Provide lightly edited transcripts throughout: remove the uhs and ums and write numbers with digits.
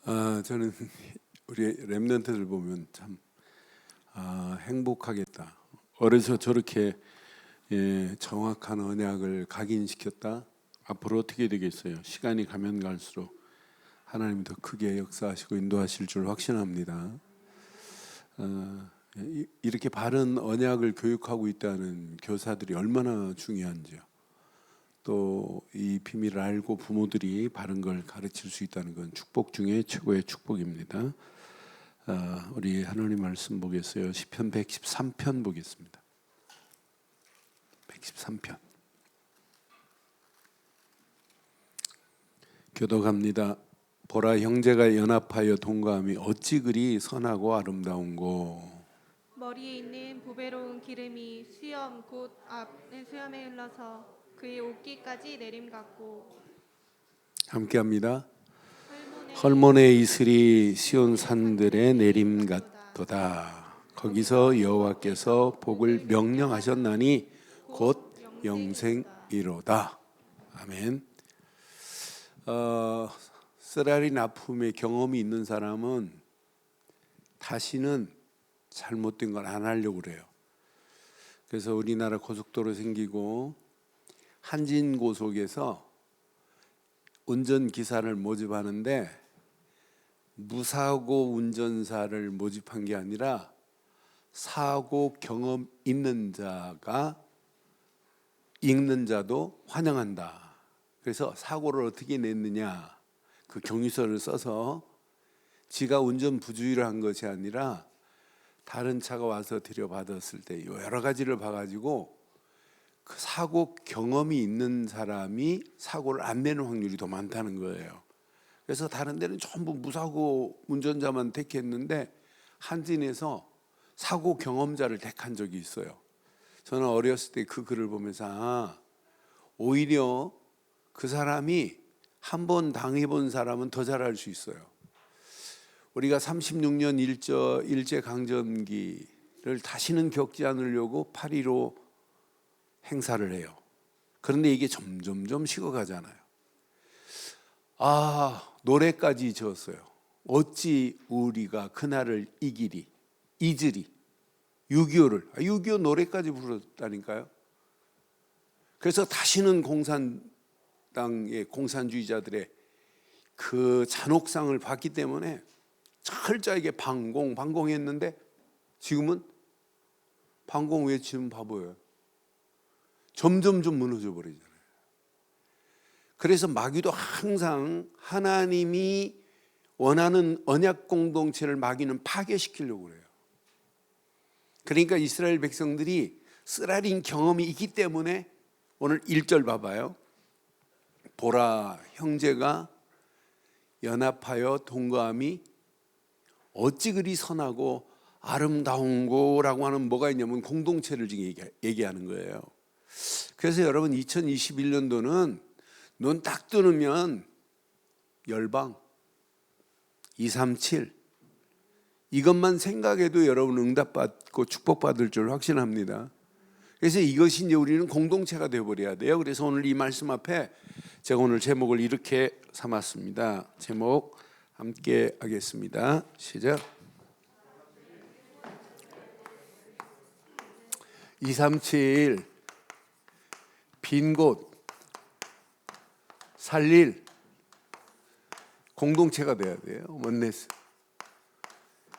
저는 우리 렘넌트들 보면 참 행복하겠다. 어려서 저렇게 정확한 언약을 각인시켰다. 앞으로 어떻게 되겠어요? 시간이 가면 갈수록 하나님이 더 크게 역사하시고 인도하실 줄 확신합니다. 이렇게 바른 언약을 교육하고 있다는 교사들이 얼마나 중요한지요. 또 이 비밀을 알고 부모들이 바른 걸 가르칠 수 있다는 건 축복 중에 최고의 축복입니다. 우리 하나님 말씀 보겠어요. 시편 113편 보겠습니다. 113편. 교독합니다. 보라, 형제가 연합하여 동거함이 어찌 그리 선하고 아름다운고. 머리에 있는 보배로운 기름이 수염 곧 앞의 수염에 흘러서 그의 옷깃까지 내림 같고. 함께합니다. 헐몬의 이슬이 시온 산들의 내림 같도다. 거기서 여호와께서 복을 명령하셨나니 곧 영생이로다. 아멘. 쓰라린 아픔의 경험이 있는 사람은 다시는 잘못된 걸 안 하려고 그래요. 그래서 우리나라 고속도로 생기고 한진고속에서 운전기사를 모집하는데 무사고 운전사를 모집한 게 아니라 사고 경험 있는 자가 읽는 자도 환영한다. 그래서 사고를 어떻게 냈느냐, 그 경위서를 써서 지가 운전 부주의를 한 것이 아니라 다른 차가 와서 들여받았을 때 여러 가지를 봐가지고 그 사고 경험이 있는 사람이 사고를 안 내는 확률이 더 많다는 거예요. 그래서 다른 데는 전부 무사고 운전자만 택했는데 한진에서 사고 경험자를 택한 적이 있어요. 저는 어렸을 때 그 글을 보면서 오히려 그 사람이 한 번 당해본 사람은 더 잘할 수 있어요. 우리가 36년 일제강점기를 다시는 겪지 않으려고 8.15 행사를 해요. 그런데 이게 점점점 식어가잖아요. 노래까지 지었어요. 어찌 우리가 그날을 잊으리 6.25를 6.25 노래까지 불렀다니까요. 그래서 다시는 공산당의 공산주의자들의 그 잔혹상을 봤기 때문에 철저하게 방공했는데 지금은 방공 외치면 바보예요. 점점점 무너져 버리잖아요. 그래서 마귀도 항상 하나님이 원하는 언약 공동체를 마귀는 파괴시키려고 그래요. 그러니까 이스라엘 백성들이 쓰라린 경험이 있기 때문에 오늘 1절 봐봐요. 보라, 형제가 연합하여 동거함이 어찌 그리 선하고 아름다운고라고 하는 뭐가 있냐면 공동체를 지금 얘기하는 거예요. 그래서 여러분 2021년도는 눈 딱 뜨면 열방 237 이것만 생각해도 여러분 응답받고 축복받을 줄 확신합니다. 그래서 이것이 이제 우리는 공동체가 되어버려야 돼요. 그래서 오늘 이 말씀 앞에 제가 오늘 제목을 이렇게 삼았습니다. 제목 함께 하겠습니다. 시작. 237 빈 곳 살릴 공동체가 돼야 돼요. 원네스.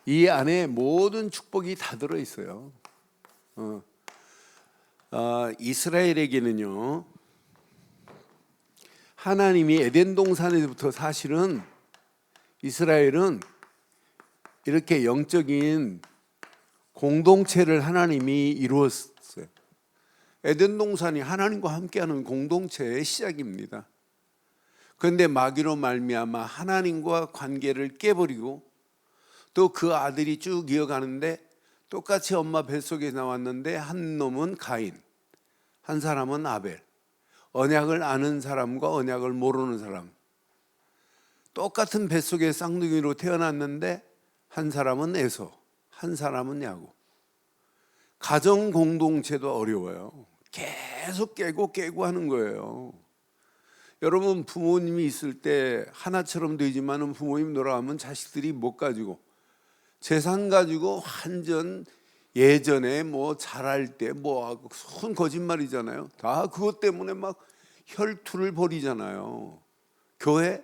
이 안에 모든 축복이 다 들어있어요. 이스라엘에게는요, 하나님이 에덴 동산에부터 사실은 이스라엘은 이렇게 영적인 공동체를 하나님이 이루었어요. 에덴 동산이 하나님과 함께하는 공동체의 시작입니다. 그런데 마귀로 말미암아 하나님과 관계를 깨버리고 또 그 아들이 쭉 이어가는데 똑같이 엄마 뱃속에 나왔는데 한 놈은 가인, 한 사람은 아벨. 언약을 아는 사람과 언약을 모르는 사람. 똑같은 뱃속에 쌍둥이로 태어났는데 한 사람은 에서, 한 사람은 야곱. 가정 공동체도 어려워요. 계속 깨고 하는 거예요. 여러분 부모님이 있을 때 하나처럼 되지만은 부모님 돌아가면 자식들이 못 가지고 재산 가지고 완전 예전에 뭐 잘할 때 뭐 순 거짓말이잖아요. 다 그것 때문에 막 혈투를 벌이잖아요. 교회,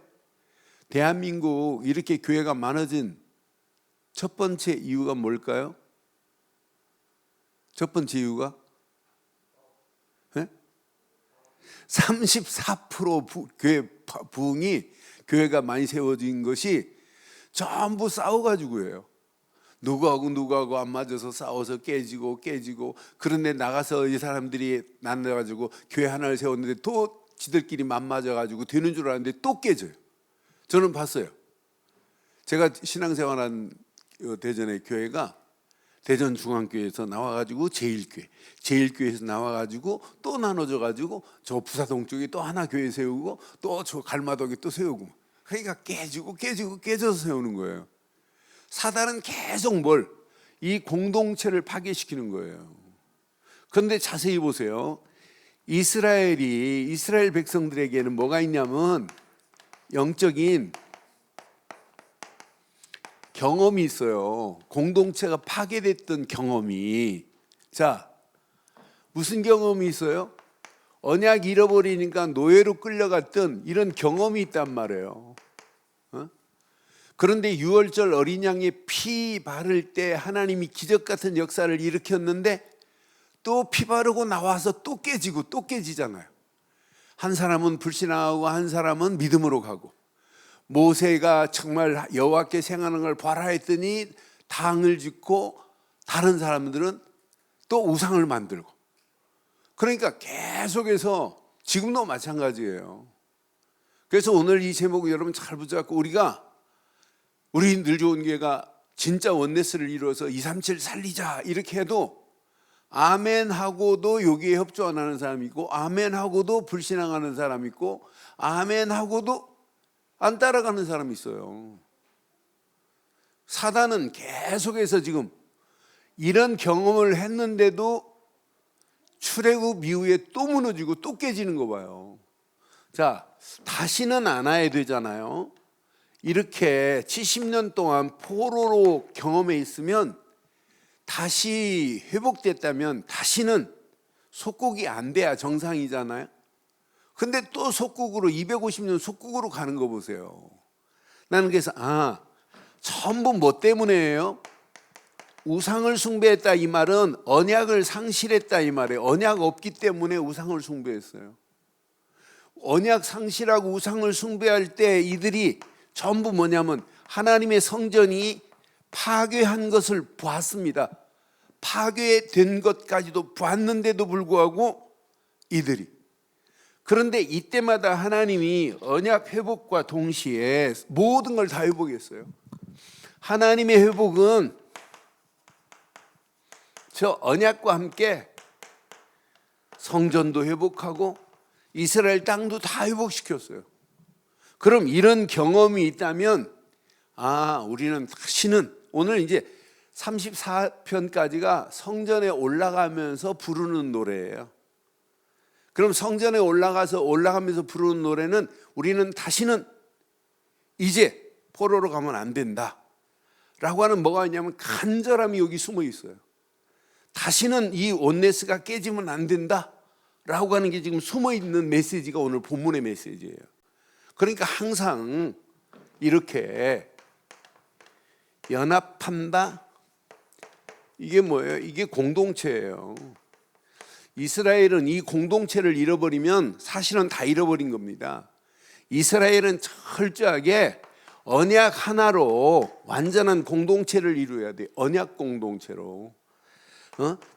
대한민국 이렇게 교회가 많아진 첫 번째 이유가 뭘까요? 첫 번째 이유가 34% 교회 부흥이 교회가 많이 세워진 것이 전부 싸워가지고예요. 누구하고 안 맞아서 싸워서 깨지고 그런데 나가서 이 사람들이 나눠가지고 교회 하나를 세웠는데 또 지들끼리 맞맞아가지고 되는 줄 알았는데 또 깨져요. 저는 봤어요. 제가 신앙생활한 대전의 교회가 대전중앙교회에서 나와가지고 제일교회에서 나와가지고 또 나눠져가지고 저 부사동 쪽에 또 하나 교회 세우고 또 저 갈마동에 또 세우고, 그러니까 깨져서 세우는 거예요. 사단은 계속 이 공동체를 파괴시키는 거예요. 그런데 자세히 보세요. 이스라엘 백성들에게는 뭐가 있냐면 영적인 경험이 있어요. 공동체가 파괴됐던 경험이. 자, 무슨 경험이 있어요? 언약 잃어버리니까 노예로 끌려갔던 이런 경험이 있단 말이에요. 그런데 유월절 어린 양의 피 바를 때 하나님이 기적 같은 역사를 일으켰는데 또 피 바르고 나와서 또 깨지잖아요. 한 사람은 불신하고 한 사람은 믿음으로 가고, 모세가 정말 여호와께 생하는 걸 봐라 했더니 당을 짓고, 다른 사람들은 또 우상을 만들고. 그러니까 계속해서 지금도 마찬가지예요. 그래서 오늘 이 제목 여러분 잘 붙잡고, 우리 늘 좋은 교회가 진짜 원네스를 이루어서 237 살리자 이렇게 해도 아멘 하고도 여기에 협조 안 하는 사람이 있고, 아멘 하고도 불신앙하는 사람이 있고, 아멘 하고도 안 따라가는 사람이 있어요. 사단은 계속해서 지금 이런 경험을 했는데도 출애굽 이후에 또 무너지고 또 깨지는 거 봐요. 자, 다시는 안 와야 되잖아요. 이렇게 70년 동안 포로로 경험해 있으면, 다시 회복됐다면 다시는 속국이 안 돼야 정상이잖아요. 근데 또 속국으로 250년 속국으로 가는 거 보세요. 나는 그래서 전부 뭐 때문에요? 우상을 숭배했다 이 말은 언약을 상실했다 이 말이에요. 언약 없기 때문에 우상을 숭배했어요. 언약 상실하고 우상을 숭배할 때 이들이 전부 뭐냐면 하나님의 성전이 파괴한 것을 보았습니다. 파괴된 것까지도 보았는데도 불구하고 그런데 이때마다 하나님이 언약 회복과 동시에 모든 걸 다 회복했어요. 하나님의 회복은 저 언약과 함께 성전도 회복하고 이스라엘 땅도 다 회복시켰어요. 그럼 이런 경험이 있다면 우리는 다시는, 오늘 이제 34편까지가 성전에 올라가면서 부르는 노래예요. 그럼 성전에 올라가면서 부르는 노래는 우리는 다시는 이제 포로로 가면 안 된다 라고 하는 뭐가 있냐면 간절함이 여기 숨어 있어요. 다시는 이 온네스가 깨지면 안 된다 라고 하는 게 지금 숨어 있는 메시지가 오늘 본문의 메시지예요. 그러니까 항상 이렇게 연합한다. 이게 뭐예요? 이게 공동체예요. 이스라엘은 이 공동체를 잃어버리면 사실은 다 잃어버린 겁니다. 이스라엘은 철저하게 언약 하나로 완전한 공동체를 이루어야 돼요. 언약 공동체로.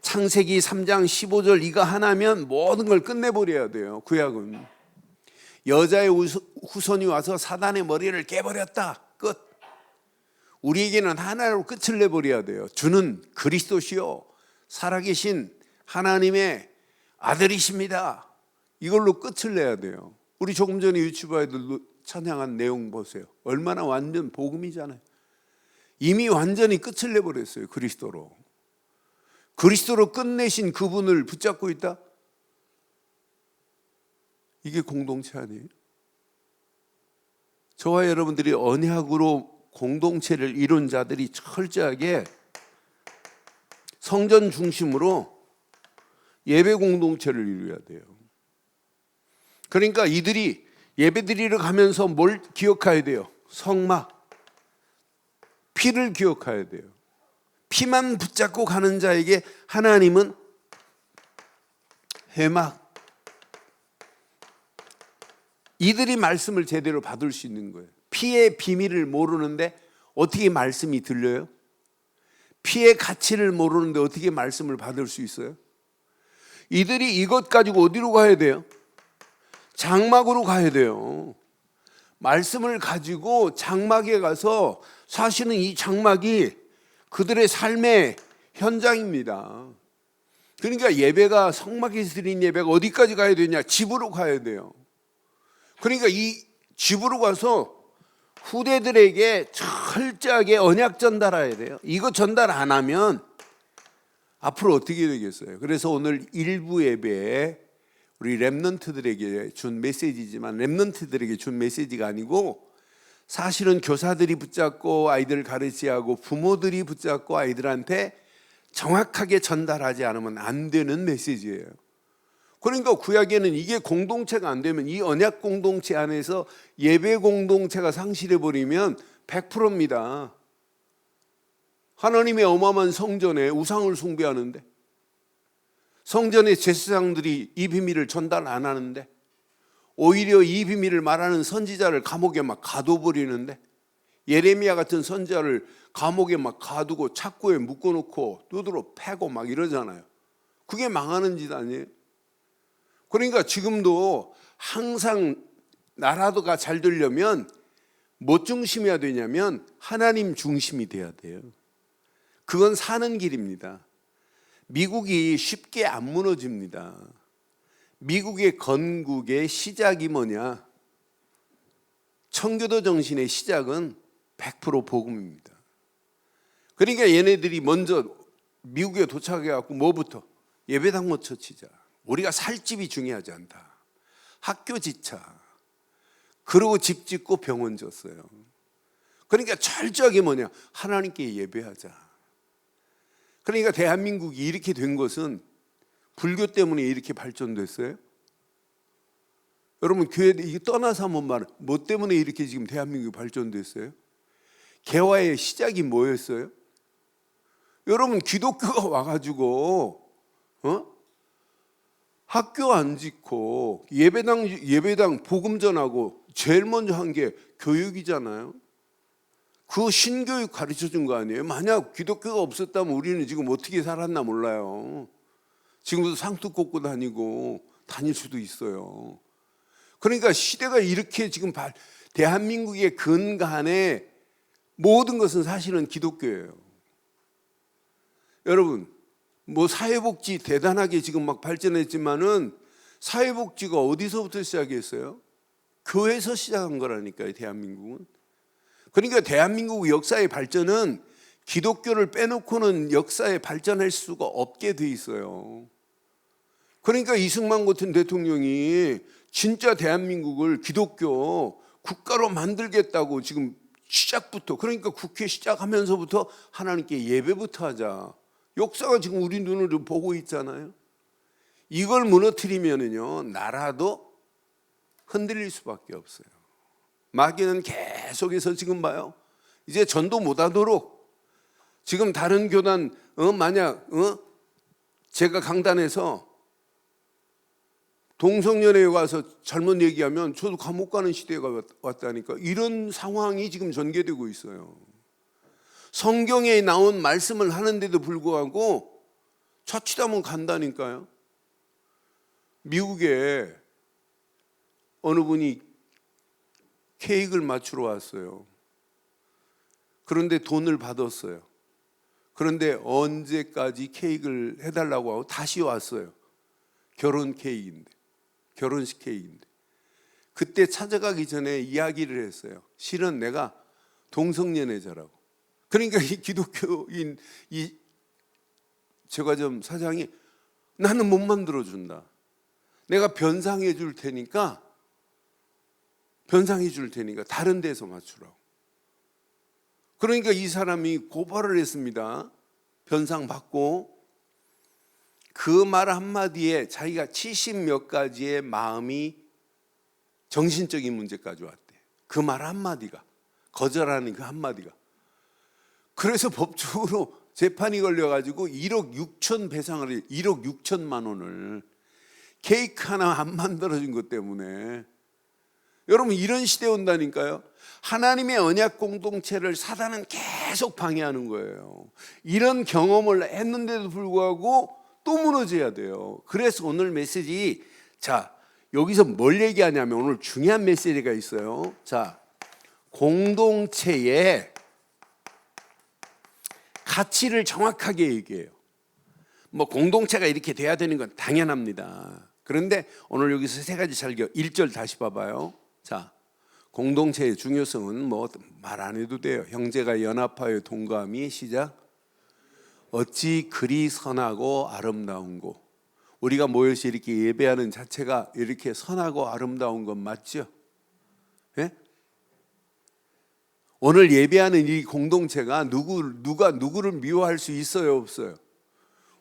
창세기 3장 15절 이거 하나면 모든 걸 끝내버려야 돼요. 구약은 여자의 후손이 와서 사단의 머리를 깨버렸다. 끝. 우리에게는 하나로 끝을 내버려야 돼요. 주는 그리스도시요 살아계신 하나님의 아들이십니다. 이걸로 끝을 내야 돼요. 우리 조금 전에 유튜브에도 찬양한 내용 보세요. 얼마나 완전 복음이잖아요. 이미 완전히 끝을 내버렸어요. 그리스도로 끝내신 그분을 붙잡고 있다. 이게 공동체 아니에요? 저와 여러분들이 언약으로 공동체를 이룬 자들이 철저하게 성전 중심으로 예배 공동체를 이루어야 돼요. 그러니까 이들이 예배드리러 가면서 뭘 기억해야 돼요? 성막, 피를 기억해야 돼요. 피만 붙잡고 가는 자에게 하나님은 회막, 이들이 말씀을 제대로 받을 수 있는 거예요. 피의 비밀을 모르는데 어떻게 말씀이 들려요? 피의 가치를 모르는데 어떻게 말씀을 받을 수 있어요? 이들이 이것 가지고 어디로 가야 돼요? 장막으로 가야 돼요. 말씀을 가지고 장막에 가서, 사실은 이 장막이 그들의 삶의 현장입니다. 그러니까 예배가, 성막에서 드린 예배가 어디까지 가야 되냐? 집으로 가야 돼요. 그러니까 이 집으로 가서 후대들에게 철저하게 언약 전달해야 돼요. 이거 전달 안 하면 앞으로 어떻게 되겠어요? 그래서 오늘 일부 예배에 우리 렘넌트들에게 준 메시지지만, 렘넌트들에게 준 메시지가 아니고 사실은 교사들이 붙잡고 아이들을 가르치야 하고 부모들이 붙잡고 아이들한테 정확하게 전달하지 않으면 안 되는 메시지예요. 그러니까 구약에는 이게 공동체가 안 되면, 이 언약 공동체 안에서 예배 공동체가 상실해 버리면 100%입니다. 하나님의 어마어마한 성전에 우상을 숭배하는데, 성전의 제사장들이 이 비밀을 전달 안 하는데, 오히려 이 비밀을 말하는 선지자를 감옥에 막 가둬버리는데, 예레미야 같은 선지자를 감옥에 막 가두고 착고에 묶어놓고 두드러 패고 막 이러잖아요. 그게 망하는 짓 아니에요? 그러니까 지금도 항상 나라가 잘 되려면 뭐 중심이어야 되냐면 하나님 중심이 돼야 돼요. 그건 사는 길입니다. 미국이 쉽게 안 무너집니다. 미국의 건국의 시작이 뭐냐? 청교도 정신의 시작은 100% 복음입니다. 그러니까 얘네들이 먼저 미국에 도착해갖고 뭐부터? 예배당부터 치자. 우리가 살 집이 중요하지 않다. 학교 짓자. 그러고 집 짓고 병원 졌어요. 그러니까 철저하게 뭐냐? 하나님께 예배하자. 그러니까 대한민국이 이렇게 된 것은 불교 때문에 이렇게 발전됐어요? 여러분, 교회 이게 떠나서 한번 말해. 뭐 때문에 이렇게 지금 대한민국이 발전됐어요? 개화의 시작이 뭐였어요? 여러분, 기독교가 와가지고 학교 안 짓고 예배당 복음 전하고 제일 먼저 한 게 교육이잖아요. 그 신교육 가르쳐 준 거 아니에요? 만약 기독교가 없었다면 우리는 지금 어떻게 살았나 몰라요. 지금도 상투 꽂고 다닐 수도 있어요. 그러니까 시대가 이렇게 지금 대한민국의 근간에 모든 것은 사실은 기독교예요. 여러분, 뭐 사회복지 대단하게 지금 막 발전했지만은 사회복지가 어디서부터 시작했어요? 교회에서 시작한 거라니까요, 대한민국은. 그러니까 대한민국 역사의 발전은 기독교를 빼놓고는 역사에 발전할 수가 없게 돼 있어요. 그러니까 이승만 같은 대통령이 진짜 대한민국을 기독교 국가로 만들겠다고 지금 시작부터, 그러니까 국회 시작하면서부터 하나님께 예배부터 하자. 역사가 지금 우리 눈으로 보고 있잖아요. 이걸 무너뜨리면은요, 나라도 흔들릴 수밖에 없어요. 마귀는 계속해서 지금 봐요. 이제 전도 못하도록 지금 다른 교단 만약 제가 강단에서 동성연애에 와서 잘못 얘기하면 저도 감옥 가는 시대가 왔다니까. 이런 상황이 지금 전개되고 있어요. 성경에 나온 말씀을 하는데도 불구하고 자칫하면 간다니까요. 미국에 어느 분이 케이크를 맞추러 왔어요. 그런데 돈을 받았어요. 그런데 언제까지 케이크를 해달라고 하고 다시 왔어요. 결혼 케이크인데, 결혼식 케이크인데. 그때 찾아가기 전에 이야기를 했어요. 실은 내가 동성연애자라고. 그러니까 이 기독교인 이 제과점 사장이 나는 못 만들어준다. 내가 변상해 줄 테니까 변상해 줄 테니까 다른 데서 맞추라고. 그러니까 이 사람이 고발을 했습니다. 변상 받고 그 말 한마디에 자기가 70몇 가지의 마음이 정신적인 문제까지 왔대. 그 말 한마디가, 거절하는 그 한마디가. 그래서 법적으로 재판이 걸려가지고 1억 6천 배상을 해요. 1억 6천만 원을. 케이크 하나 안 만들어진 것 때문에. 여러분, 이런 시대 온다니까요. 하나님의 언약 공동체를 사단은 계속 방해하는 거예요. 이런 경험을 했는데도 불구하고 또 무너져야 돼요. 그래서 오늘 메시지, 자, 여기서 뭘 얘기하냐면 오늘 중요한 메시지가 있어요. 자, 공동체의 가치를 정확하게 얘기해요. 뭐 공동체가 이렇게 돼야 되는 건 당연합니다. 그런데 오늘 여기서 세 가지 설교, 1절 다시 봐봐요. 자, 공동체의 중요성은 뭐 말 안 해도 돼요. 형제가 연합하여 동감이 시작. 어찌 그리 선하고 아름다운고. 우리가 모여서 이렇게 예배하는 자체가 이렇게 선하고 아름다운 건 맞죠? 예? 오늘 예배하는 이 공동체가 누가 누구를 미워할 수 있어요, 없어요?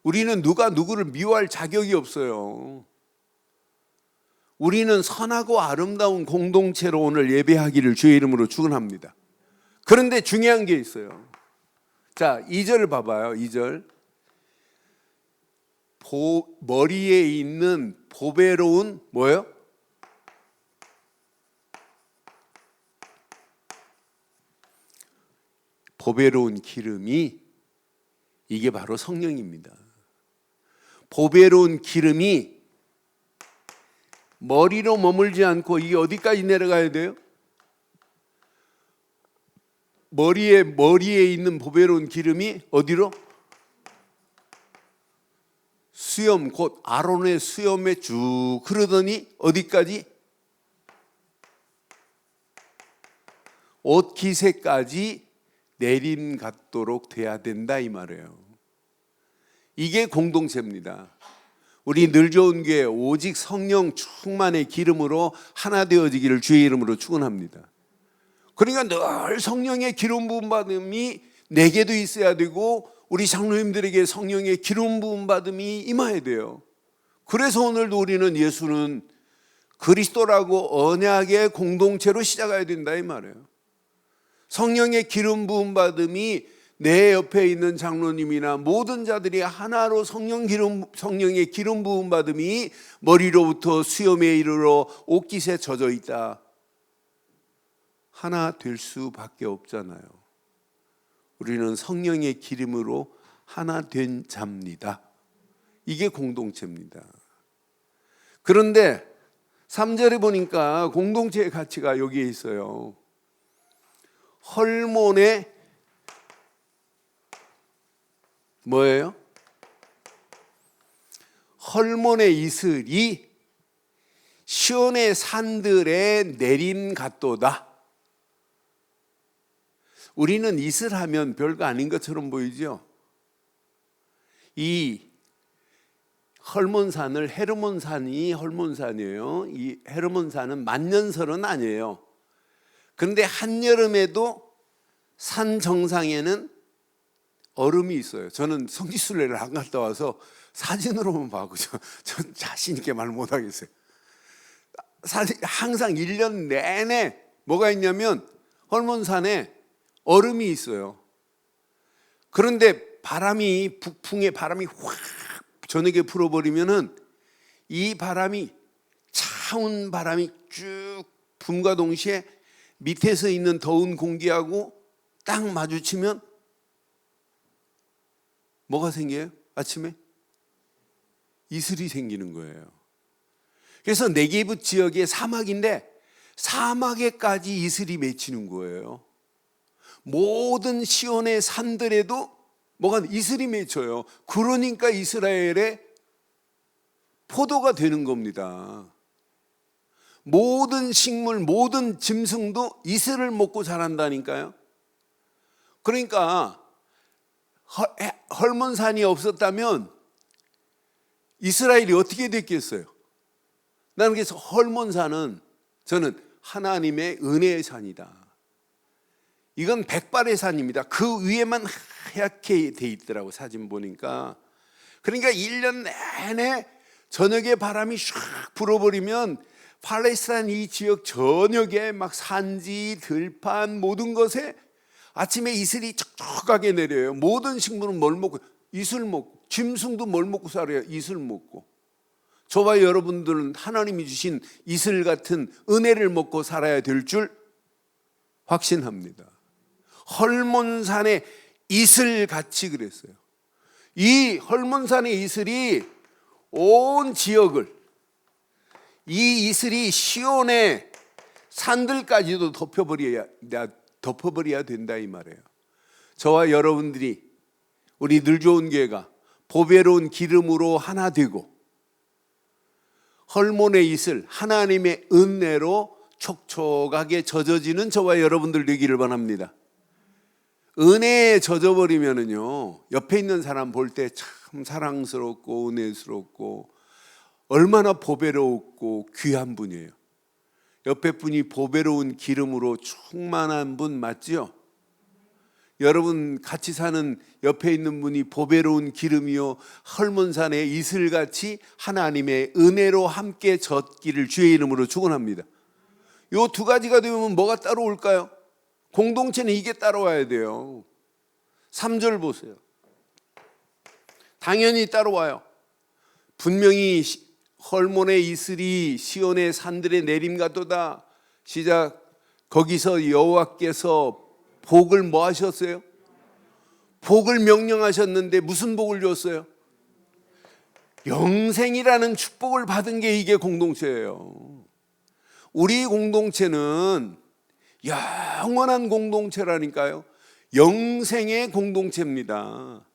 우리는 누가 누구를 미워할 자격이 없어요. 우리는 선하고 아름다운 공동체로 오늘 예배하기를 주의 이름으로 축원합니다. 그런데 중요한 게 있어요. 자, 2절 봐봐요. 2절. 머리에 있는 보배로운 뭐예요? 보배로운 기름이, 이게 바로 성령입니다. 보배로운 기름이 머리로 머물지 않고 이게 어디까지 내려가야 돼요? 머리에 있는 보배로운 기름이 어디로? 수염, 곧 아론의 수염에 쭉 흐르더니 어디까지? 옷 기세까지 내림 갖도록 돼야 된다 이 말이에요. 이게 공동체입니다. 우리 늘 좋은 교회 오직 성령 충만의 기름으로 하나 되어지기를 주의 이름으로 축원합니다. 그러니까 늘 성령의 기름 부음 받음이 내게도 있어야 되고 우리 장로님들에게 성령의 기름 부음 받음이 임해야 돼요. 그래서 오늘도 우리는 예수는 그리스도라고 언약의 공동체로 시작해야 된다 이 말이에요. 성령의 기름 부음 받음이 내 옆에 있는 장로님이나 모든 자들이 하나로 성령의 기름 부음 받음이 머리로부터 수염에 이르러 옷깃에 젖어 있다. 하나 될 수밖에 없잖아요. 우리는 성령의 기름으로 하나 된 자입니다. 이게 공동체입니다. 그런데 3절에 보니까 공동체의 가치가 여기에 있어요. 헐몬의 뭐예요? 헐몬의 이슬이 시온의 산들에 내림 같도다. 우리는 이슬하면 별거 아닌 것처럼 보이죠? 이 헐몬산을 헤르몬산이 헐몬산이에요. 이 헤르몬산은 만년설은 아니에요. 그런데 한여름에도 산 정상에는 얼음이 있어요. 저는 성지순례를 안 갔다 와서 사진으로만 봐고 전 자신 있게 말 못하겠어요. 항상 1년 내내 뭐가 있냐면 헐몬산에 얼음이 있어요. 그런데 북풍의 바람이 확 저녁에 불어버리면은 이 바람이 차운 바람이 쭉 붐과 동시에 밑에서 있는 더운 공기하고 딱 마주치면 뭐가 생겨요? 아침에 이슬이 생기는 거예요. 그래서 네게브 지역의 사막인데 사막에까지 이슬이 맺히는 거예요. 모든 시온의 산들에도 뭐가 이슬이 맺혀요. 그러니까 이스라엘의 포도가 되는 겁니다. 모든 식물, 모든 짐승도 이슬을 먹고 자란다니까요. 그러니까 헐몬산이 없었다면 이스라엘이 어떻게 됐겠어요? 나는 그래서 헐몬산은 저는 하나님의 은혜의 산이다. 이건 백발의 산입니다. 그 위에만 하얗게 돼 있더라고, 사진 보니까. 그러니까 1년 내내 저녁에 바람이 샥 불어버리면 팔레스타인 이 지역 전역에 막 산지, 들판 모든 것에 아침에 이슬이 촉촉하게 내려요. 모든 식물은 뭘 먹고? 이슬 먹고. 짐승도 뭘 먹고 살아요? 이슬 먹고. 저와 여러분들은 하나님이 주신 이슬 같은 은혜를 먹고 살아야 될 줄 확신합니다. 헐몬산의 이슬같이 그랬어요. 이 헐몬산의 이슬이 온 지역을, 이 이슬이 시온의 산들까지도 덮어버려야 된다 이 말이에요. 저와 여러분들이, 우리 늘 좋은 교회가 보배로운 기름으로 하나 되고 헐몬의 이슬, 하나님의 은혜로 촉촉하게 젖어지는 저와 여러분들 되기를 바랍니다. 은혜에 젖어버리면은요, 옆에 있는 사람 볼 때 참 사랑스럽고 은혜스럽고 얼마나 보배롭고 귀한 분이에요. 옆에 분이 보배로운 기름으로 충만한 분 맞지요? 여러분 같이 사는 옆에 있는 분이 보배로운 기름이요 헐몬산의 이슬같이 하나님의 은혜로 함께 젖기를 주의 이름으로 축원합니다. 요 두 가지가 되면 뭐가 따라올까요? 공동체는 이게 따라와야 돼요. 3절 보세요. 당연히 따라와요. 분명히 헐몬의 이슬이 시온의 산들에 내림가도다. 시작. 거기서 여호와께서 복을 뭐 하셨어요? 복을 명령하셨는데 무슨 복을 줬어요? 영생이라는 축복을 받은 게 이게 공동체예요. 우리 공동체는 영원한 공동체라니까요. 영생의 공동체입니다.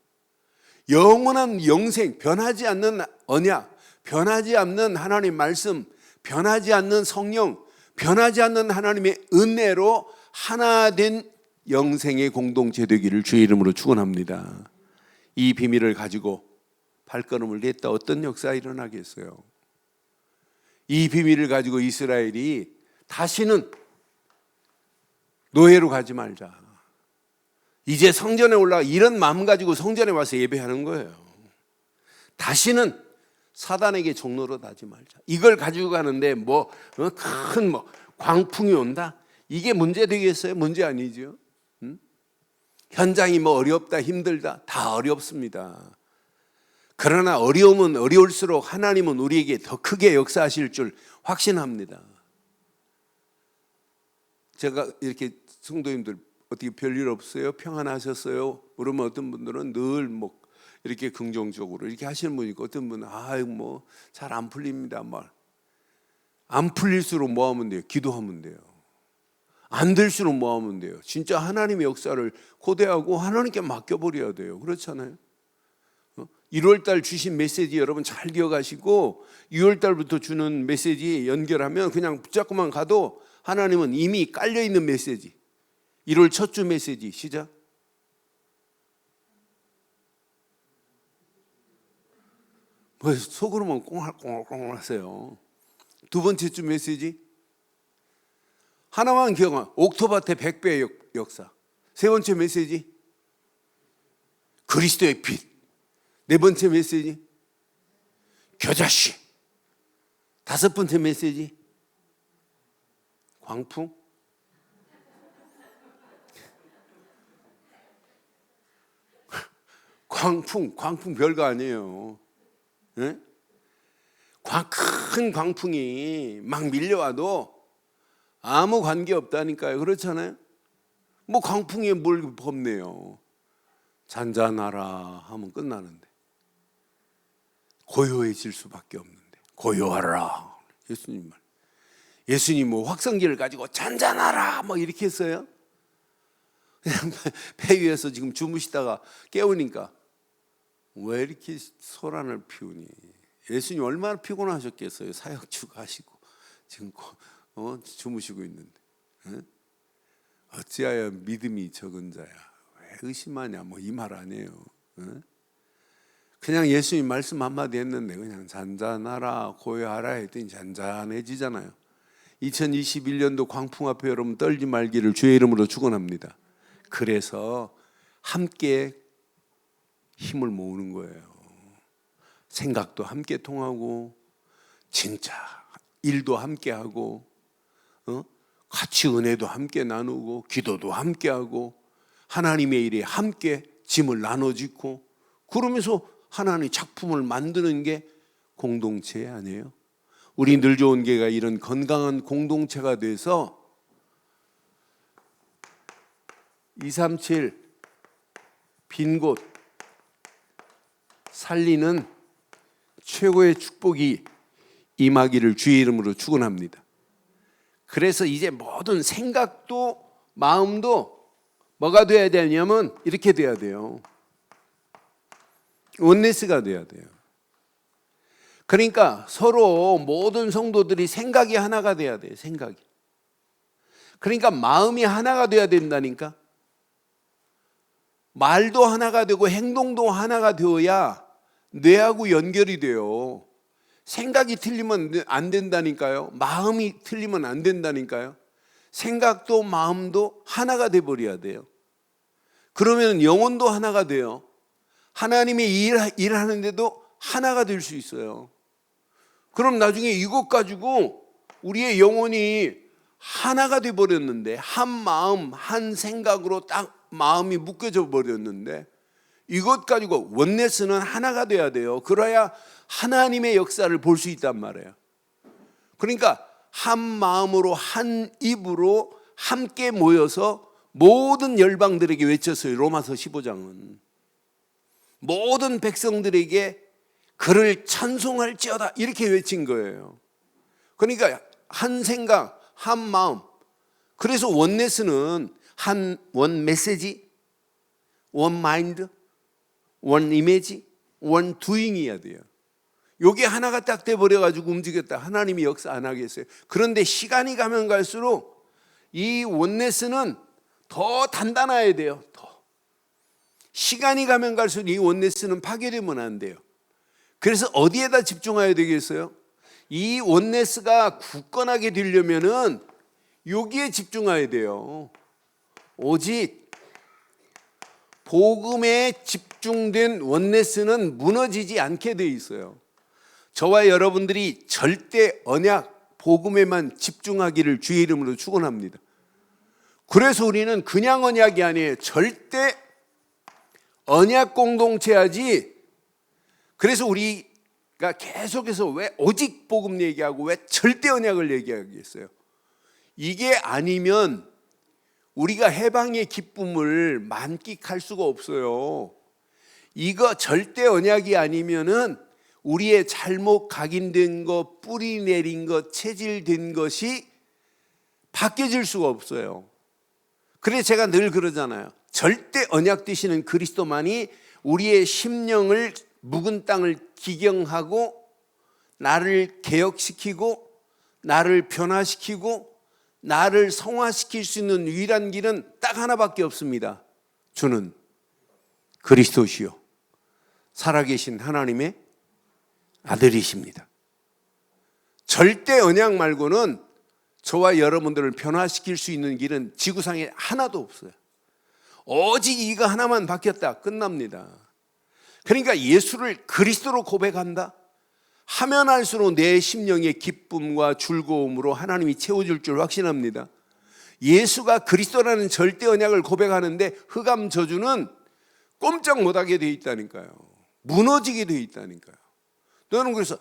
영원한 영생, 변하지 않는 언약, 변하지 않는 하나님 말씀, 변하지 않는 성령, 변하지 않는 하나님의 은혜로 하나 된 영생의 공동체 되기를 주의 이름으로 축원합니다. 이 비밀을 가지고 발걸음을 냈다 어떤 역사가 일어나겠어요? 이 비밀을 가지고 이스라엘이 다시는 노예로 가지 말자. 이제 성전에 올라가 이런 마음 가지고 성전에 와서 예배하는 거예요. 다시는 사단에게 종로로 하지 말자. 이걸 가지고 가는데 큰 광풍이 온다? 이게 문제 되겠어요? 문제 아니죠. 현장이 어렵다, 힘들다, 다 어렵습니다. 그러나 어려움은 어려울수록 하나님은 우리에게 더 크게 역사하실 줄 확신합니다. 제가 이렇게 성도님들 어떻게 별일 없어요? 평안하셨어요? 그러면 어떤 분들은 늘 이렇게 긍정적으로 이렇게 하시는 분이 있고, 어떤 분은 잘 안 풀립니다. 안 풀릴수록 뭐 하면 돼요? 기도하면 돼요. 안 될수록 뭐 하면 돼요? 진짜 하나님의 역사를 고대하고 하나님께 맡겨버려야 돼요. 그렇잖아요. 1월달 주신 메시지 여러분 잘 기억하시고 6월달부터 주는 메시지 연결하면 그냥 붙잡고만 가도 하나님은 이미 깔려있는 메시지, 1월 첫 주 메시지 시작. 속으로만 꽁알꽁알 하세요. 두 번째 주 메시지 하나만 기억하면 옥토바테 100배의 역사. 세 번째 메시지 그리스도의 빛. 네 번째 메시지 겨자씨. 다섯 번째 메시지 광풍. 광풍 별거 아니에요. 네? 큰 광풍이 막 밀려와도 아무 관계 없다니까요. 그렇잖아요. 광풍에 뭘 겁내요. 잔잔하라 하면 끝나는데 고요해질 수밖에 없는데 고요하라. 예수님 말. 예수님 확성기를 가지고 잔잔하라 이렇게 했어요. 그냥 배 위에서 지금 주무시다가 깨우니까 왜 이렇게 소란을 피우니? 예수님 얼마나 피곤하셨겠어요. 사역주 가시고 지금 주무시고 있는데. 어찌하여 믿음이 적은 자야 왜 의심하냐 이 말 아니에요. 그냥 예수님 말씀 한마디 했는데 그냥 잔잔하라 고요하라 했더니 잔잔해지잖아요. 2021년도 광풍 앞에 여러분 떨지 말기를 주의 이름으로 축원합니다. 그래서 함께 힘을 모으는 거예요. 생각도 함께 통하고 진짜 일도 함께 하고 같이 은혜도 함께 나누고 기도도 함께 하고 하나님의 일에 함께 짐을 나눠짓고 그러면서 하나님의 작품을 만드는 게 공동체 아니에요? 우리 늘 좋은 교회가 이런 건강한 공동체가 돼서 237 빈 곳 살리는 최고의 축복이 임하기를 주의 이름으로 축원합니다. 그래서 이제 모든 생각도 마음도 뭐가 돼야 되냐면 이렇게 돼야 돼요. 원네스가 돼야 돼요. 그러니까 서로 모든 성도들이 생각이 하나가 돼야 돼요. 생각이. 그러니까 마음이 하나가 돼야 된다니까. 말도 하나가 되고 행동도 하나가 되어야 뇌하고 연결이 돼요. 생각이 틀리면 안 된다니까요. 마음이 틀리면 안 된다니까요. 생각도 마음도 하나가 돼 버려야 돼요. 그러면 영혼도 하나가 돼요. 하나님의 일하는데도 하나가 될 수 있어요. 그럼 나중에 이것 가지고 우리의 영혼이 하나가 돼 버렸는데, 한 마음 한 생각으로 딱 마음이 묶여져 버렸는데, 이것 가지고 원네스는 하나가 돼야 돼요. 그래야 하나님의 역사를 볼 수 있단 말이에요. 그러니까 한 마음으로 한 입으로 함께 모여서 모든 열방들에게 외쳤어요. 로마서 15장은 모든 백성들에게 그를 찬송할지어다 이렇게 외친 거예요. 그러니까 한 생각 한 마음. 그래서 원네스는 원 메시지, 원 마인드, 원 이미지, 원 두잉이어야 돼요. 요게 하나가 딱 돼버려가지고 움직였다. 하나님이 역사 안 하겠어요. 그런데 시간이 가면 갈수록 이 원네스는 더 단단해야 돼요. 더. 시간이 가면 갈수록 이 원네스는 파괴되면 안 돼요. 그래서 어디에다 집중해야 되겠어요? 이 원네스가 굳건하게 되려면은 여기에 집중해야 돼요. 오직 복음에 집중된 원네스는 무너지지 않게 돼 있어요. 저와 여러분들이 절대 언약 복음에만 집중하기를 주의 이름으로 축원합니다. 그래서 우리는 그냥 언약이 아니에요. 절대 언약 공동체야지. 그래서 우리가 계속해서 왜 오직 복음 얘기하고 왜 절대 언약을 얘기하겠어요? 이게 아니면 우리가 해방의 기쁨을 만끽할 수가 없어요. 이거 절대 언약이 아니면은 우리의 잘못 각인된 것, 뿌리 내린 것, 체질된 것이 바뀌어질 수가 없어요. 그래서 제가 늘 그러잖아요. 절대 언약 되시는 그리스도만이 우리의 심령을 묵은 땅을 기경하고 나를 개혁시키고 나를 변화시키고 나를 성화시킬 수 있는 유일한 길은 딱 하나밖에 없습니다. 주는 그리스도시요 살아계신 하나님의 아들이십니다. 절대 언약 말고는 저와 여러분들을 변화시킬 수 있는 길은 지구상에 하나도 없어요. 오직 이거 하나만 바뀌었다 끝납니다. 그러니까 예수를 그리스도로 고백한다 하면 할수록 내 심령의 기쁨과 즐거움으로 하나님이 채워줄 줄 확신합니다. 예수가 그리스도라는 절대 언약을 고백하는데 흑암 저주는 꼼짝 못하게 돼 있다니까요. 무너지게 돼 있다니까요. 너는 그래서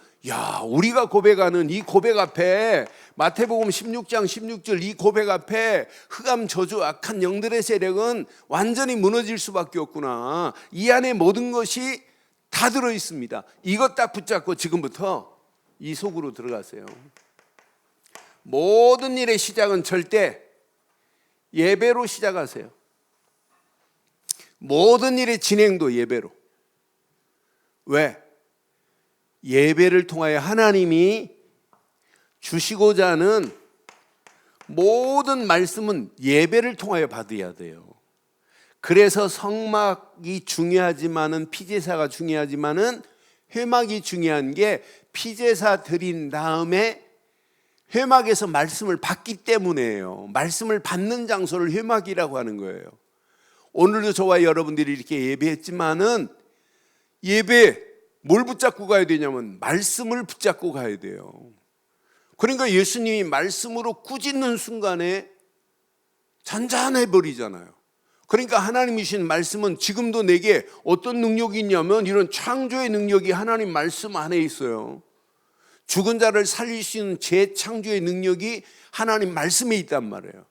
우리가 고백하는 이 고백 앞에 마태복음 16장 16절 이 고백 앞에 흑암 저주 악한 영들의 세력은 완전히 무너질 수밖에 없구나. 이 안에 모든 것이 다 들어있습니다. 이것 딱 붙잡고 지금부터 이 속으로 들어가세요. 모든 일의 시작은 절대 예배로 시작하세요. 모든 일의 진행도 예배로. 왜? 예배를 통하여 하나님이 주시고자 하는 모든 말씀은 예배를 통하여 받아야 돼요. 그래서 성막이 중요하지만은 피제사가 중요하지만은 회막이 중요한 게 피제사 드린 다음에 회막에서 말씀을 받기 때문에요. 말씀을 받는 장소를 회막이라고 하는 거예요. 오늘도 저와 여러분들이 이렇게 예배했지만은 예배 뭘 붙잡고 가야 되냐면 말씀을 붙잡고 가야 돼요. 그러니까 예수님이 말씀으로 꾸짖는 순간에 잔잔해 버리잖아요. 그러니까 하나님이신 말씀은 지금도 내게 어떤 능력이 있냐면 이런 창조의 능력이 하나님 말씀 안에 있어요. 죽은 자를 살릴 수 있는 재창조의 능력이 하나님 말씀에 있단 말이에요.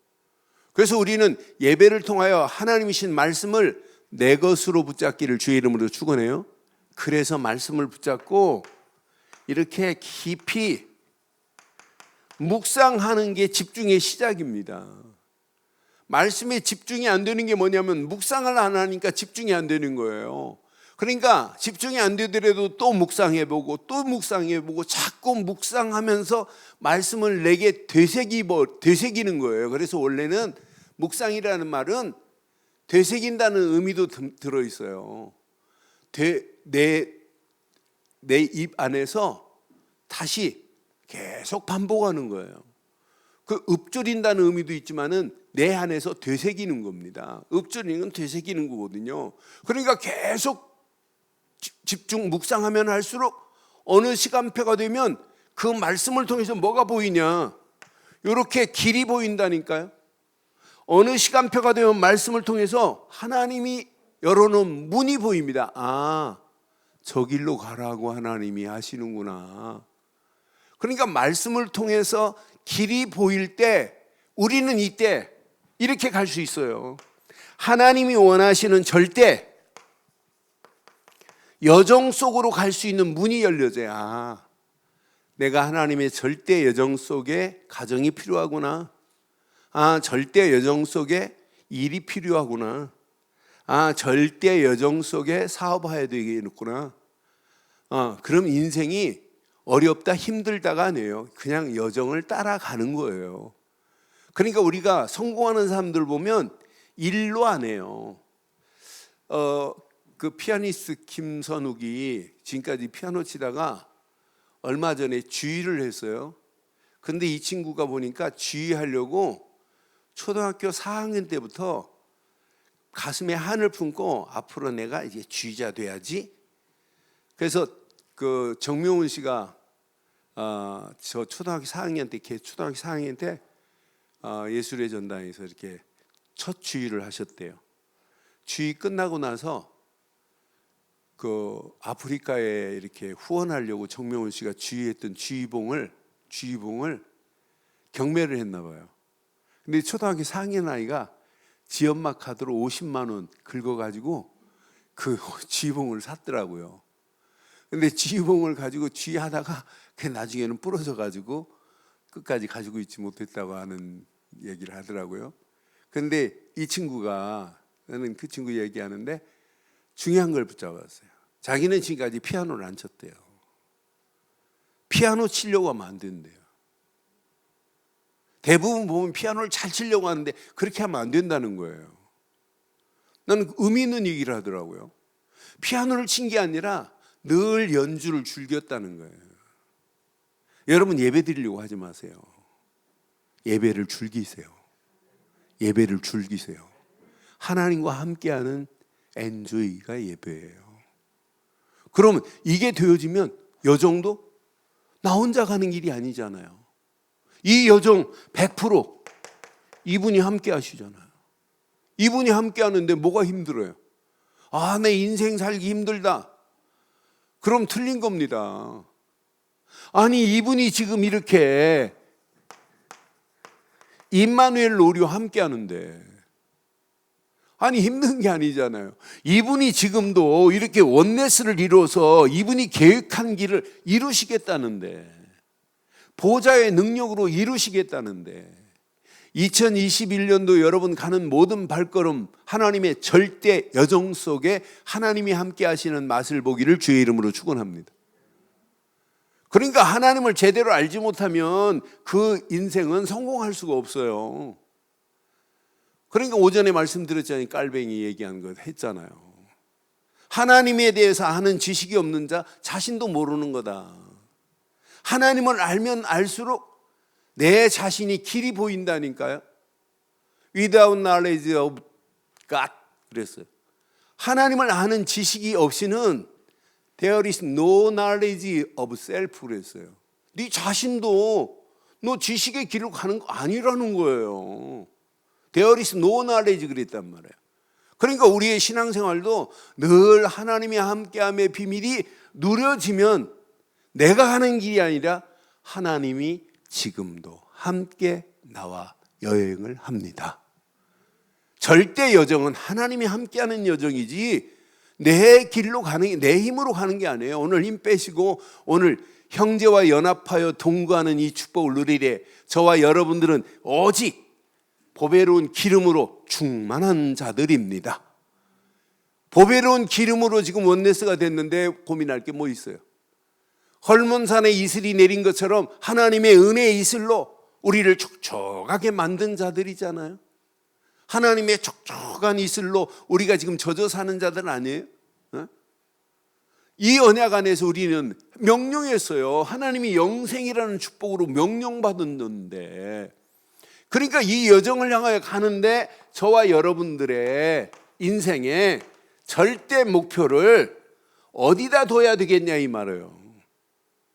그래서 우리는 예배를 통하여 하나님이신 말씀을 내 것으로 붙잡기를 주의 이름으로 축원해요. 그래서 말씀을 붙잡고 이렇게 깊이 묵상하는 게 집중의 시작입니다. 말씀에 집중이 안 되는 게 뭐냐면 묵상을 안 하니까 집중이 안 되는 거예요. 그러니까 집중이 안 되더라도 또 묵상해보고 또 묵상해보고 자꾸 묵상하면서 말씀을 내게 되새기는 거예요. 그래서 원래는 묵상이라는 말은 되새긴다는 의미도 들어있어요. 내 입 안에서 다시 계속 반복하는 거예요. 그 읊조린다는 의미도 있지만은 내 안에서 되새기는 겁니다. 읊조리는 건 되새기는 거거든요. 그러니까 계속 집중 묵상하면 할수록 어느 시간표가 되면 그 말씀을 통해서 뭐가 보이냐? 이렇게 길이 보인다니까요. 어느 시간표가 되면 말씀을 통해서 하나님이 열어놓은 문이 보입니다. 아, 저 길로 가라고 하나님이 하시는구나. 그러니까 말씀을 통해서 길이 보일 때 우리는 이때 이렇게 갈 수 있어요. 하나님이 원하시는 절대 여정 속으로 갈 수 있는 문이 열려져요. 아, 내가 하나님의 절대 여정 속에 가정이 필요하구나. 아, 절대 여정 속에 일이 필요하구나. 아, 절대 여정 속에 사업해야 되겠구나. 그럼 인생이 어렵다 힘들다가 아니에요. 그냥 여정을 따라가는 거예요. 그러니까 우리가 성공하는 사람들 보면 일로 안 해요. 그 피아니스트 김선욱이 지금까지 피아노 치다가 얼마 전에 주의를 했어요. 근데 이 친구가 보니까 주의하려고 초등학교 4학년 때부터 가슴에 한을 품고 앞으로 내가 이제 주의자 돼야지. 그래서 그 정명훈 씨가 저 초등학교 4학년 때, 초등학교 4학년 때 예술의 전당에서 이렇게 첫 주의를 하셨대요. 주의 끝나고 나서 그 아프리카에 이렇게 후원하려고 정명훈 씨가 주의했던 주의봉을 경매를 했나 봐요. 근데 초등학교 4학년 아이가 지 엄마 카드로 50만 원 긁어가지고 그 주의봉을 샀더라고요. 근데 주의봉을 가지고 주의하다가 그 나중에는 부러져가지고 끝까지 가지고 있지 못했다고 하는 얘기를 하더라고요. 근데 이 친구가, 나는 그 친구 얘기하는데 중요한 걸 붙잡았어요. 자기는 지금까지 피아노를 안 쳤대요. 피아노 치려고 하면 안 된대요. 대부분 보면 피아노를 잘 치려고 하는데 그렇게 하면 안 된다는 거예요. 나는 의미 있는 얘기를 하더라고요. 피아노를 친 게 아니라 늘 연주를 즐겼다는 거예요. 여러분 예배 드리려고 하지 마세요. 예배를 즐기세요. 예배를 즐기세요. 하나님과 함께하는 엔조이가 예배예요. 그러면 이게 되어지면 여정도 나 혼자 가는 길이 아니잖아요. 이 여정 100% 이분이 함께 하시잖아요. 이분이 함께 하는데 뭐가 힘들어요? 아, 내 인생 살기 힘들다. 그럼 틀린 겁니다. 아니, 이분이 지금 이렇게 임마누엘 로리와 함께 하는데, 아니 힘든 게 아니잖아요. 이분이 지금도 이렇게 원네스를 이루어서 이분이 계획한 길을 이루시겠다는데, 보좌의 능력으로 이루시겠다는데, 2021년도 여러분 가는 모든 발걸음 하나님의 절대 여정 속에 하나님이 함께 하시는 맛을 보기를 주의 이름으로 축원합니다. 그러니까 하나님을 제대로 알지 못하면 그 인생은 성공할 수가 없어요. 그러니까 오전에 말씀드렸잖아요. 깔뱅이 얘기한 거 했잖아요. 하나님에 대해서 아는 지식이 없는 자 자신도 모르는 거다. 하나님을 알면 알수록 내 자신이 길이 보인다니까요. Without knowledge of God 그랬어요. 하나님을 아는 지식이 없이는 There is no knowledge of self 그랬어요. 네 자신도 너 지식의 길을 가는 거 아니라는 거예요. There is no knowledge 그랬단 말이에요. 그러니까 우리의 신앙생활도 늘 하나님이 함께함의 비밀이 누려지면 내가 가는 길이 아니라 하나님이 지금도 함께 나와 여행을 합니다. 절대 여정은 하나님이 함께하는 여정이지 내 길로 가는 게, 내 힘으로 가는 게 아니에요. 오늘 힘 빼시고 오늘 형제와 연합하여 동거하는 이 축복을 누리래. 저와 여러분들은 오직 보배로운 기름으로 충만한 자들입니다. 보배로운 기름으로 지금 원네스가 됐는데 고민할 게 뭐 있어요? 헐몬산에 이슬이 내린 것처럼 하나님의 은혜의 이슬로 우리를 촉촉하게 만든 자들이잖아요. 하나님의 촉촉한 이슬로 우리가 지금 젖어 사는 자들 아니에요? 이 언약 안에서 우리는 명령했어요. 하나님이 영생이라는 축복으로 명령받았는데, 그러니까 이 여정을 향하여 가는데 저와 여러분들의 인생의 절대 목표를 어디다 둬야 되겠냐 이 말이에요.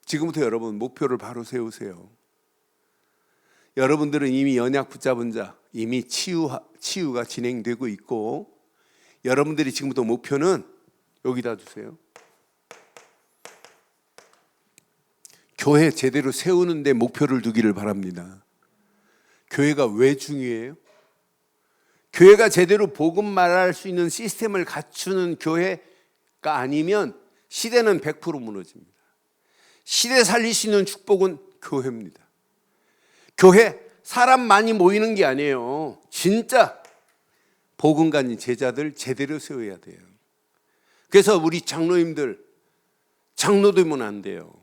지금부터 여러분 목표를 바로 세우세요. 여러분들은 이미 언약 붙잡은 자, 이미 치유가 진행되고 있고, 여러분들이 지금부터 목표는 여기다 두세요. 교회 제대로 세우는데 목표를 두기를 바랍니다. 교회가 왜 중요해요? 교회가 제대로 복음 말할 수 있는 시스템을 갖추는 교회가 아니면 시대는 100% 무너집니다. 시대 살릴 수 있는 축복은 교회입니다. 교회 사람 많이 모이는 게 아니에요. 진짜 복음 가진 제자들 제대로 세워야 돼요. 그래서 우리 장로님들 장로 되면 안 돼요.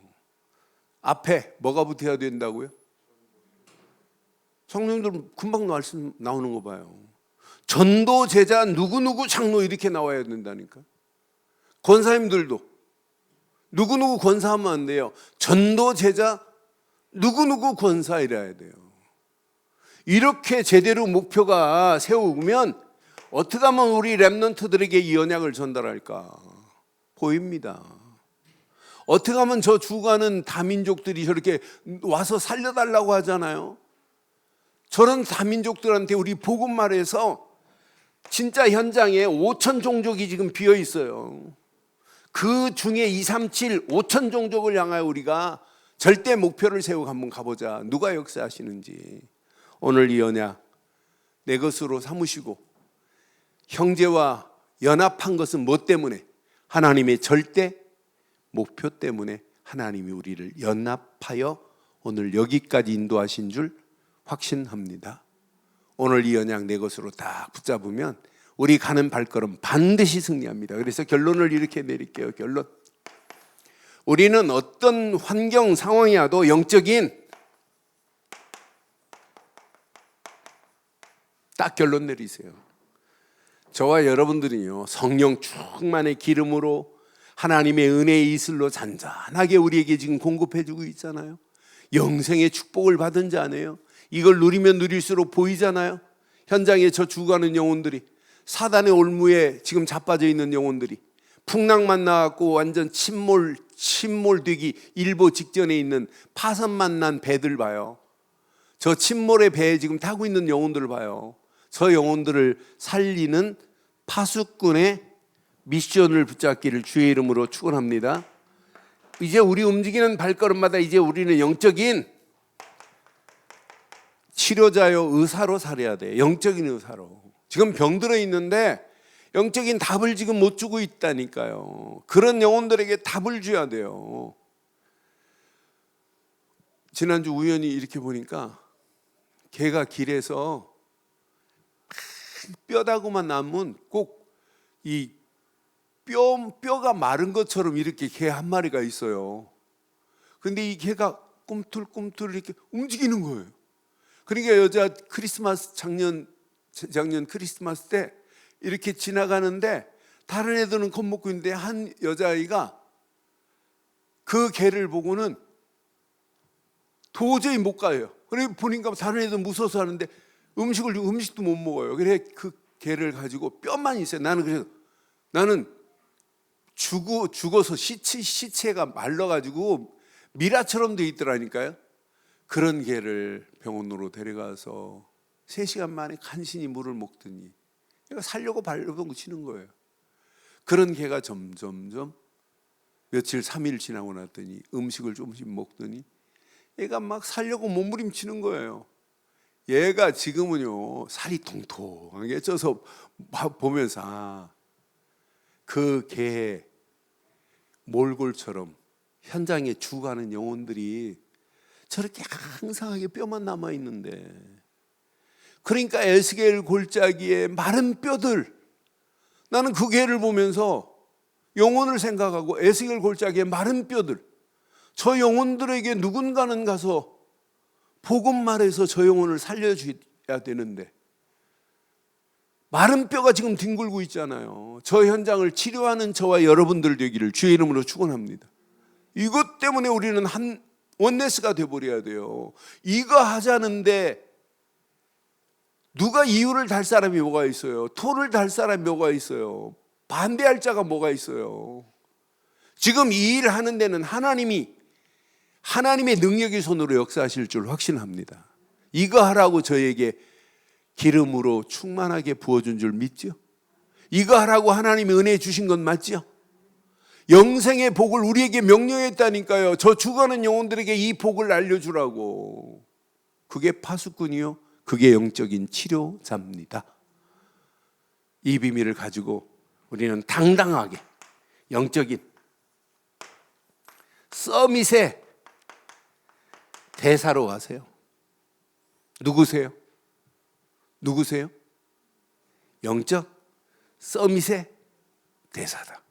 앞에 뭐가 붙어야 된다고요? 장로님들 금방 말씀 나오는 거 봐요. 전도 제자 누구누구 장로 이렇게 나와야 된다니까. 권사님들도 누구누구 권사하면 안 돼요. 전도 제자 누구누구 권사 이래야 돼요. 이렇게 제대로 목표가 세우면 어떻게 하면 우리 렘넌트들에게 이 언약을 전달할까 보입니다. 어떻게 하면 저 죽어가는 다민족들이 저렇게 와서 살려달라고 하잖아요. 저런 다민족들한테 우리 복음 말해서 진짜 현장에 5천 종족이 지금 비어 있어요. 그 중에 237, 5천 종족을 향하여 우리가 절대 목표를 세우고 한번 가보자. 누가 역사하시는지. 오늘 이 언약 내 것으로 삼으시고, 형제와 연합한 것은 무엇 때문에? 하나님의 절대 목표 때문에 하나님이 우리를 연합하여 오늘 여기까지 인도하신 줄 확신합니다. 오늘 이 언약 내 것으로 딱 붙잡으면 우리 가는 발걸음 반드시 승리합니다. 그래서 결론을 이렇게 내릴게요. 결론. 우리는 어떤 환경 상황이 와도 영적인 딱 결론 내리세요. 저와 여러분들은요, 성령 충만의 기름으로 하나님의 은혜의 이슬로 잔잔하게 우리에게 지금 공급해주고 있잖아요. 영생의 축복을 받은 자네요. 이걸 누리면 누릴수록 보이잖아요. 현장에 저 죽어가는 영혼들이, 사단의 올무에 지금 자빠져 있는 영혼들이, 풍랑만 나왔고 완전 침몰되기 일보 직전에 있는 파선만 난 배들 봐요. 저 침몰의 배에 지금 타고 있는 영혼들을 봐요. 저 영혼들을 살리는 파수꾼의 미션을 붙잡기를 주의 이름으로 축원합니다. 이제 우리 움직이는 발걸음마다 이제 우리는 영적인 치료자요 의사로 살아야 돼. 영적인 의사로. 지금 병들어 있는데 영적인 답을 지금 못 주고 있다니까요. 그런 영혼들에게 답을 줘야 돼요. 지난주 우연히 이렇게 보니까 개가 길에서 뼈다구만 남은 꼭 이 뼈가 마른 것처럼 이렇게 개 한 마리가 있어요. 근데 이 개가 꿈틀꿈틀 이렇게 움직이는 거예요. 그러니까 여자 크리스마스 작년 크리스마스 때 이렇게 지나가는데 다른 애들은 겁먹고 있는데 한 여자아이가 그 개를 보고는 도저히 못 가요. 그래 보니까 다른 애들 무서워서 하는데 음식도 못 먹어요. 그래 그 개를 가지고 뼈만 있어요. 나는 죽어서 시체가 말라가지고 미라처럼 돼 있더라니까요. 그런 개를 병원으로 데려가서 3시간 만에 간신히 물을 먹더니 얘가 살려고 발버둥치는 거예요. 그런 개가 점점점 며칠 3일 지나고 났더니 음식을 조금씩 먹더니 얘가 막 살려고 몸부림치는 거예요. 얘가 지금은요 살이 통통하게 쪄서 보면서 그 개의 몰골처럼 현장에 죽어가는 영혼들이 저렇게 항상하게 뼈만 남아 있는데, 그러니까 에스겔 골짜기에 마른 뼈들, 나는 그 개를 보면서 영혼을 생각하고 에스겔 골짜기에 마른 뼈들, 저 영혼들에게 누군가는 가서 복음 말해서 저 영혼을 살려줘야 되는데 마른 뼈가 지금 뒹굴고 있잖아요. 저 현장을 치료하는 저와 여러분들 되기를 주의 이름으로 축원합니다. 이것 때문에 우리는 한 원네스가 돼버려야 돼요. 이거 하자는데 누가 이유를 달 사람이 뭐가 있어요? 토를 달 사람이 뭐가 있어요? 반대할 자가 뭐가 있어요? 지금 이 일을 하는 데는 하나님의 능력의 손으로 역사하실 줄 확신합니다. 이거 하라고 저에게 기름으로 충만하게 부어준 줄 믿죠? 이거 하라고 하나님이 은혜 주신 건 맞죠? 영생의 복을 우리에게 명령했다니까요. 저 죽어가는 영혼들에게 이 복을 알려주라고. 그게 파수꾼이요, 그게 영적인 치료자입니다. 이 비밀을 가지고 우리는 당당하게 영적인 서밋의 대사로 가세요. 누구세요? 영적 서밋의 대사다.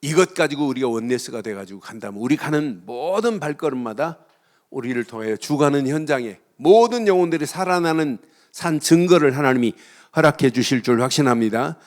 이것 가지고 우리가 원네스가 돼가지고 간다면 우리 가는 모든 발걸음마다 우리를 통하여 죽어가는 현장에 모든 영혼들이 살아나는 산 증거를 하나님이 허락해 주실 줄 확신합니다.